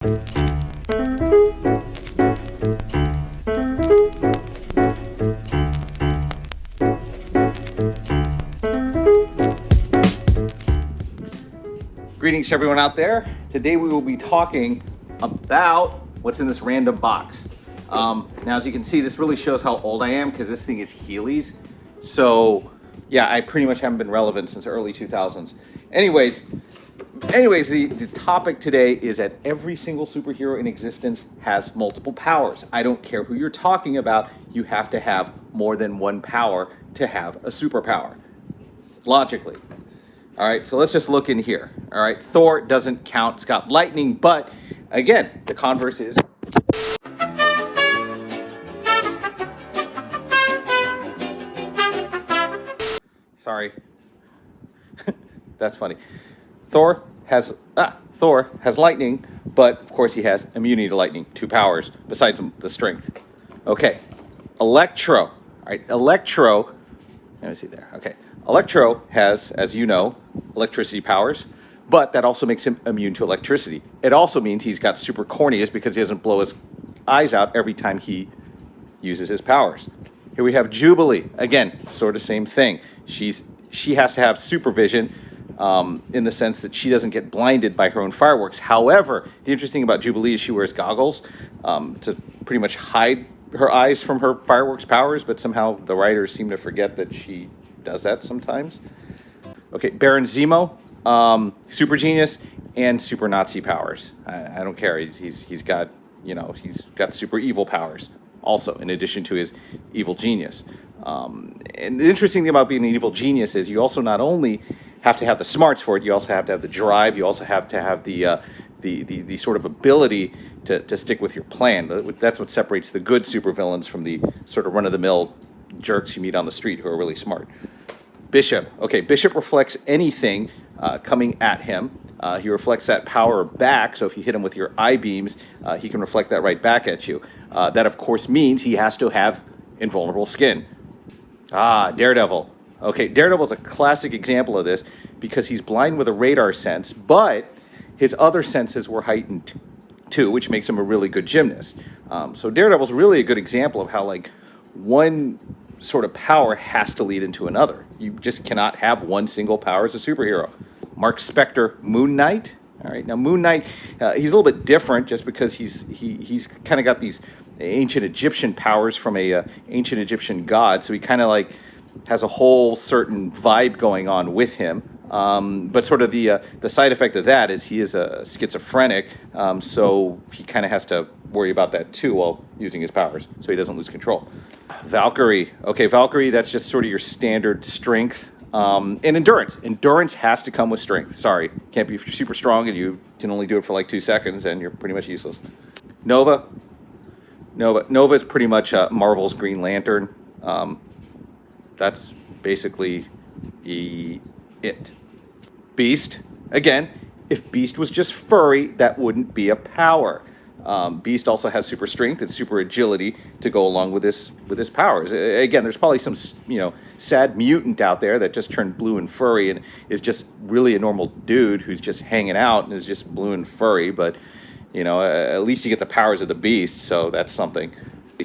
Greetings to everyone out there. Today we will be talking about what's in this random box. Now as you can see, this really shows how old I am because this thing is Heelys. So yeah, I pretty much haven't been relevant since early 2000s. Anyways, the topic today is that every single superhero in existence has multiple powers. I don't care who you're talking about, you have to have more than one power to have a superpower, logically. All right, so let's just look in here. All right, Thor doesn't count, it's got lightning, but again, the converse is. Sorry, that's funny. Thor has lightning, but of course he has immunity to lightning, 2 powers besides the strength. Okay, Electro. All right, Electro. Let me see there. Okay, Electro has, as you know, electricity powers, but that also makes him immune to electricity. It also means he's got super corneas because he doesn't blow his eyes out every time he uses his powers. Here we have Jubilee. Again, sort of same thing. She has to have supervision in the sense that she doesn't get blinded by her own fireworks. However, the interesting thing about Jubilee is she wears goggles to pretty much hide her eyes from her fireworks powers, but somehow the writers seem to forget that she does that sometimes. Okay, Baron Zemo, super genius and super Nazi powers. I don't care. He's got super evil powers also, in addition to his evil genius. And the interesting thing about being an evil genius is you also not only have to have the smarts for it, you also have to have the drive. You also have to have the sort of ability to stick with your plan. That's what separates the good supervillains from the sort of run-of-the-mill jerks you meet on the street who are really smart. Bishop. Okay, Bishop reflects anything coming at him. He reflects that power back, so if you hit him with your eye beams, he can reflect that right back at you. That, of course, means he has to have invulnerable skin. Daredevil. Okay, Daredevil is a classic example of this because he's blind with a radar sense, but his other senses were heightened too, which makes him a really good gymnast. So Daredevil's really a good example of how, like, one sort of power has to lead into another. You just cannot have one single power as a superhero. Mark Spector, Moon Knight. All right, now Moon Knight, he's a little bit different just because he's kind of got these ancient Egyptian powers from a ancient Egyptian god, so he kind of like has a whole certain vibe going on with him. But sort of the side effect of that is he is a schizophrenic, so he kind of has to worry about that too while using his powers, so he doesn't lose control. Valkyrie. Okay, Valkyrie, that's just sort of your standard strength and endurance. Endurance has to come with strength. Sorry, can't be super strong and you can only do it for like 2 seconds and you're pretty much useless. Nova is pretty much Marvel's Green Lantern. That's basically it. Beast, again, if Beast was just furry, that wouldn't be a power. Beast also has super strength and super agility to go along with his powers. Again, there's probably some sad mutant out there that just turned blue and furry and is just really a normal dude who's just hanging out and is just blue and furry. But at least you get the powers of the Beast, so that's something.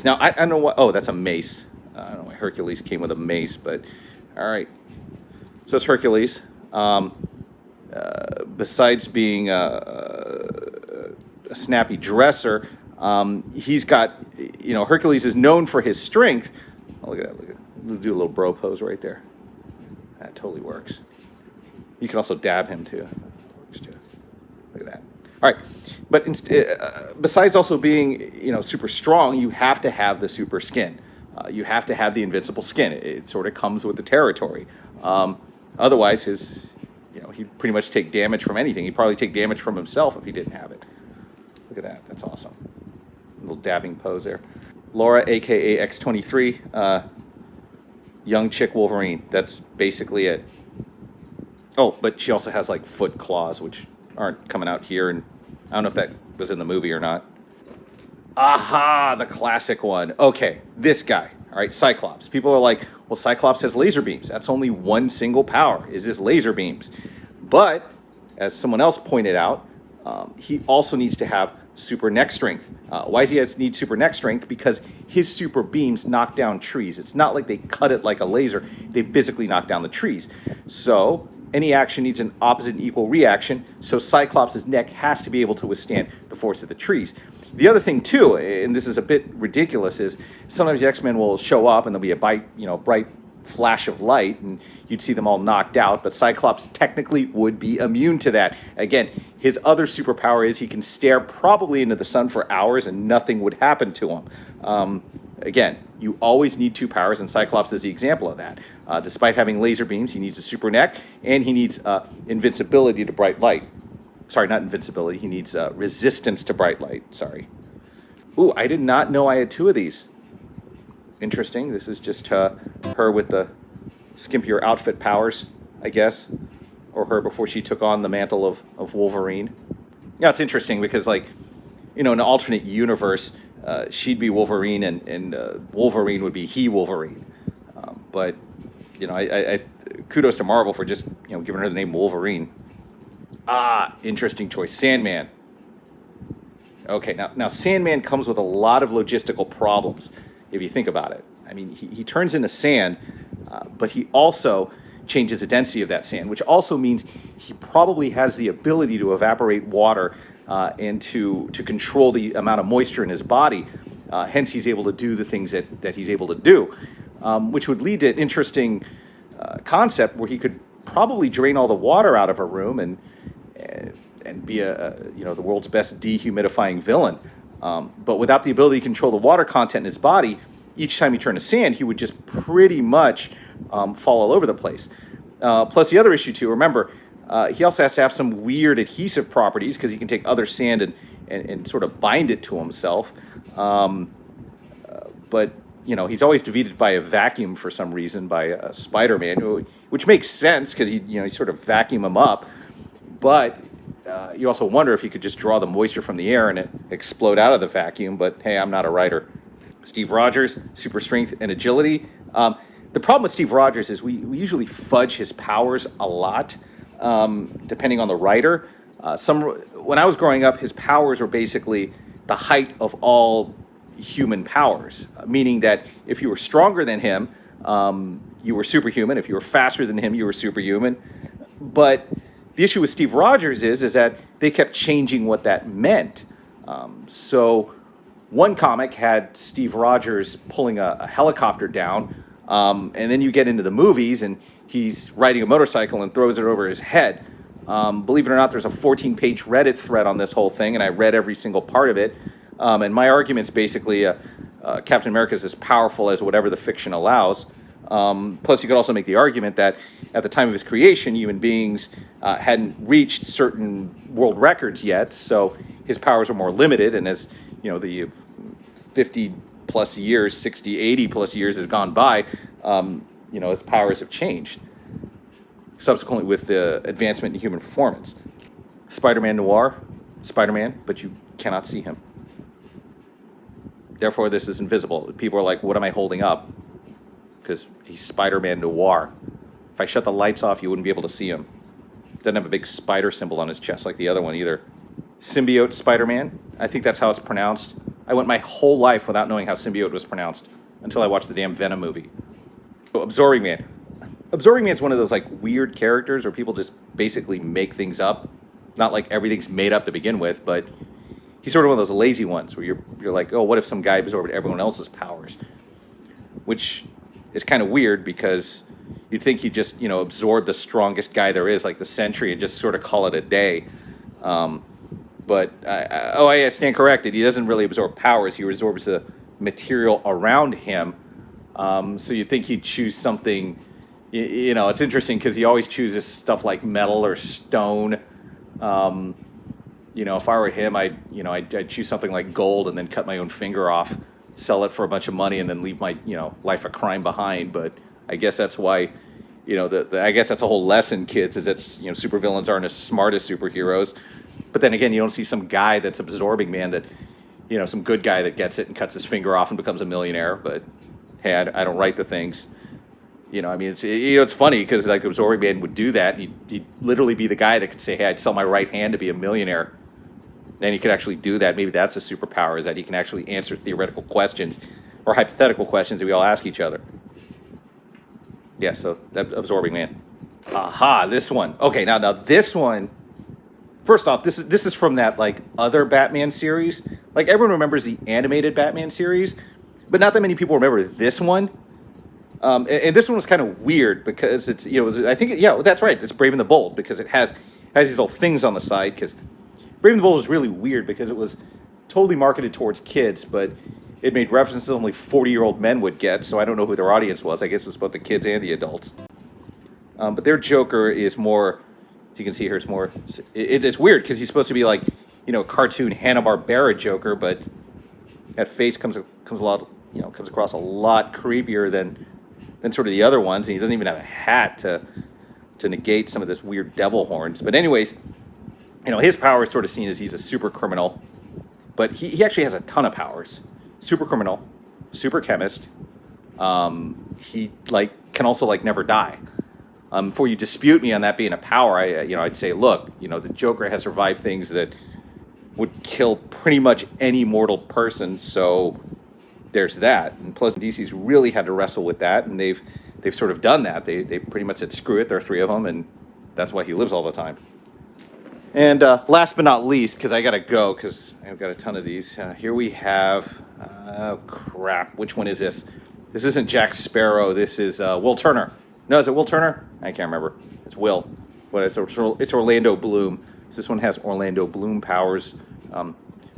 Now I don't know what. Oh, that's a mace. I don't know why Hercules came with a mace, but all right. So it's Hercules. Besides being a snappy dresser, he's got, Hercules is known for his strength. Oh, look at that. We'll do a little bro pose right there. That totally works. You can also dab him too. Works too. Look at that. All right. But besides also being, super strong, you have to have the super skin. You have to have the invincible skin. It sort of comes with the territory. Otherwise, he'd pretty much take damage from anything. He'd probably take damage from himself if he didn't have it. Look at that. That's awesome. A little dabbing pose there. Laura, a.k.a. X-23, young chick Wolverine. That's basically it. Oh, but she also has, like, foot claws, which aren't coming out here. And I don't know if that was in the movie or not. Aha, the classic one. Okay, this guy. All right, Cyclops. People are like, well, Cyclops has laser beams. That's only one single power, is his laser beams. But, as someone else pointed out, He also needs to have super neck strength. Why does he need super neck strength? Because his super beams knock down trees. It's not like they cut it like a laser. They physically knock down the trees. So any action needs an opposite and equal reaction. So Cyclops' neck has to be able to withstand the force of the trees. The other thing too, and this is a bit ridiculous, is sometimes the X-Men will show up and there'll be a bright flash of light and you'd see them all knocked out, but Cyclops technically would be immune to that. Again, his other superpower is he can stare probably into the sun for hours and nothing would happen to him. Again, you always need two powers, and Cyclops is the example of that. Despite having laser beams, he needs a super neck, and he needs invincibility to bright light. Sorry, not invincibility. He needs resistance to bright light. Sorry. Ooh, I did not know I had two of these. Interesting. This is just her with the skimpier outfit powers, I guess. Or her before she took on the mantle of Wolverine. Yeah, it's interesting because, like, in an alternate universe, she'd be Wolverine and Wolverine would be Wolverine. But, I kudos to Marvel for just, giving her the name Wolverine. Interesting choice. Sandman. Okay, now Sandman comes with a lot of logistical problems, if you think about it. I mean, he turns into sand, but he also changes the density of that sand, which also means he probably has the ability to evaporate water and to control the amount of moisture in his body. Hence, he's able to do the things that he's able to do, which would lead to an interesting concept where he could probably drain all the water out of a room and be the world's best dehumidifying villain. But without the ability to control the water content in his body, each time he turned to sand, he would just pretty much fall all over the place. Plus the other issue too, remember, he also has to have some weird adhesive properties because he can take other sand and sort of bind it to himself. But he's always defeated by a vacuum for some reason by Spider-Man, which makes sense because he sort of vacuum him up. But you also wonder if he could just draw the moisture from the air and it explode out of the vacuum. But hey, I'm not a writer. Steve Rogers, super strength and agility. The problem with Steve Rogers is we usually fudge his powers a lot, depending on the writer. When I was growing up, his powers were basically the height of all human powers, meaning that if you were stronger than him, you were superhuman. If you were faster than him, you were superhuman. But the issue with Steve Rogers is that they kept changing what that meant. So one comic had Steve Rogers pulling a helicopter down, and then you get into the movies and he's riding a motorcycle and throws it over his head. Believe it or not, there's a 14-page Reddit thread on this whole thing, and I read every single part of it. And my argument's basically Captain America is as powerful as whatever the fiction allows. Plus, you could also make the argument that at the time of his creation, human beings hadn't reached certain world records yet, so his powers were more limited. And as the 50-plus years, 60, 80-plus years has gone by, his powers have changed. Subsequently, with the advancement in human performance, Spider-Man Noir, Spider-Man, but you cannot see him. Therefore, this is invisible. People are like, what am I holding up? Because he's Spider-Man Noir. If I shut the lights off, you wouldn't be able to see him. Doesn't have a big spider symbol on his chest like the other one either. Symbiote Spider-Man. I think that's how it's pronounced. I went my whole life without knowing how symbiote was pronounced until I watched the damn Venom movie. So Absorbing Man. Absorbing Man's one of those like weird characters where people just basically make things up. Not like everything's made up to begin with, but he's sort of one of those lazy ones where you're like, oh, what if some guy absorbed everyone else's powers? Which is kind of weird because you'd think he'd just, absorb the strongest guy there is, like the Sentry, and just sort of call it a day. But I stand corrected. He doesn't really absorb powers. He absorbs the material around him. So you'd think he'd choose something. It's interesting because he always chooses stuff like metal or stone. If I were him, I'd choose something like gold and then cut my own finger off, sell it for a bunch of money, and then leave my life of crime behind. But I guess that's why, I guess that's a whole lesson, kids, is that supervillains aren't as smart as superheroes. But then again, you don't see some guy that's Absorbing Man that, some good guy that gets it and cuts his finger off and becomes a millionaire. But hey, I don't write the things. It's funny because like Absorbing Man would do that. He'd literally be the guy that could say, hey, I'd sell my right hand to be a millionaire. And he could actually do that. Maybe that's a superpower, is that he can actually answer theoretical questions or hypothetical questions that we all ask each other. Yeah, so that absorbing man. Aha, this one. Okay, now this one. First off, this is from that like other Batman series. Like everyone remembers the animated Batman series, but not that many people remember this one. And this one was kind of weird because it's, you know, I think, yeah, that's right. It's Brave and the Bold, because it has these little things on the side. Because Brave and the Bold was really weird because it was totally marketed towards kids, but it made references only 40-year-old men would get. So I don't know who their audience was. I guess it was both the kids and the adults. But their Joker is more, as you can see here, it's more, it's weird because he's supposed to be like, you know, cartoon Hanna-Barbera Joker, but that face comes across a lot creepier than sort of the other ones, and he doesn't even have a hat to negate some of this weird devil horns. But anyways, you know, his power is sort of seen as he's a super criminal, but he actually has a ton of powers. Super criminal, super chemist. He can also never die. Before you dispute me on that being a power, I'd say, look, you know, the Joker has survived things that would kill pretty much any mortal person, so there's that. And plus, DC's really had to wrestle with that, and they've sort of done that. They pretty much said, screw it, there are three of them, and that's why he lives all the time. And last but not least, because I got to go, because I've got a ton of these, here we have, oh crap, which one is this? This isn't Jack Sparrow, this is Will Turner. No, is it Will Turner? I can't remember. It's Will. But it's Orlando Bloom. So this one has Orlando Bloom powers,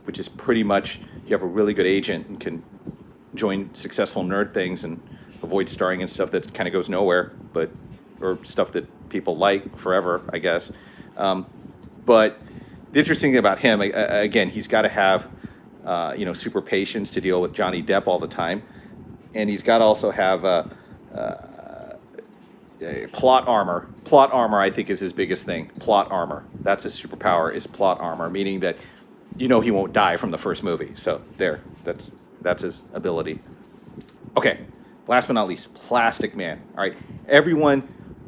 which is pretty much, you have a really good agent and can join successful nerd things and avoid starring in stuff that kind of goes nowhere, or stuff that people like forever, I guess. But the interesting thing about him, again, he's got to have super patience to deal with Johnny Depp all the time, and he's got to also have plot armor. Plot armor, I think, is his biggest thing. Plot armor. That's his superpower, is plot armor, meaning that he won't die from the first movie. So there, that's his ability. Okay, last but not least, Plastic Man. All right,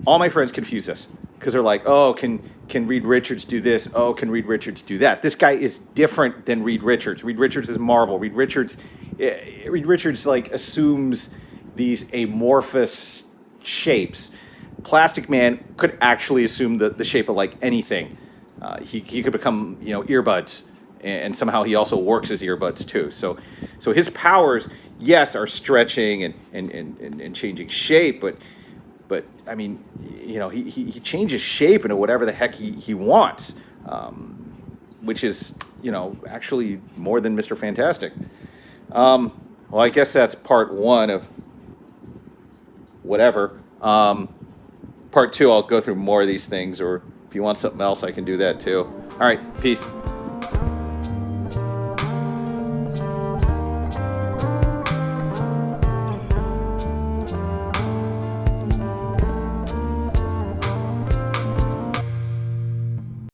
all my friends confuse this because they're like, oh, can Reed Richards do this? Oh, can Reed Richards do that? This guy is different than Reed Richards. Reed Richards is Marvel. Reed Richards assumes these amorphous shapes. Plastic Man could actually assume the shape of anything. He could become earbuds, and somehow he also works as earbuds too. So his powers, yes, are stretching and changing shape, but I mean, he changes shape into whatever the heck he wants, which is actually more than Mr. Fantastic. Well, I guess that's part one of whatever. Part two, I'll go through more of these things, or if you want something else, I can do that too. All right, peace.